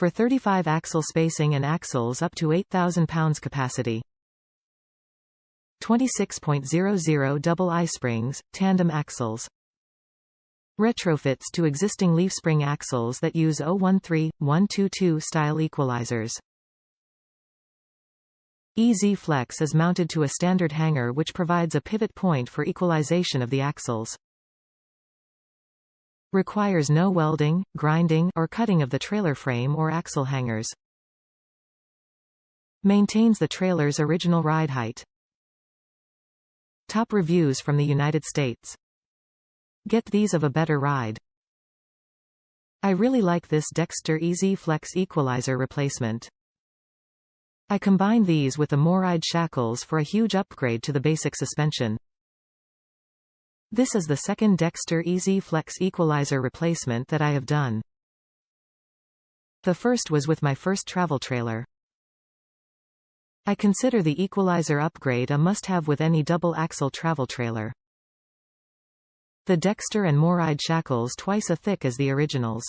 For 35 axle spacing and axles up to 8,000 pounds capacity. 26.00 double I-springs, tandem axles. Retrofits to existing leaf spring axles that use 013-122 style equalizers. EZ Flex is mounted to a standard hanger which provides a pivot point for equalization of the axles. Requires no welding, grinding, or cutting of the trailer frame or axle hangers. Maintains the trailer's original ride height. Top reviews from the United States. Get these of a better ride. I really like this Dexter EZ Flex equalizer replacement. I combine these with the MORryde shackles for a huge upgrade to the basic suspension. This is the second Dexter EZ Flex equalizer replacement that I have done. The first was with my first travel trailer. I consider the equalizer upgrade a must-have with any double-axle travel trailer. The Dexter and MORryde shackles twice as thick as the originals.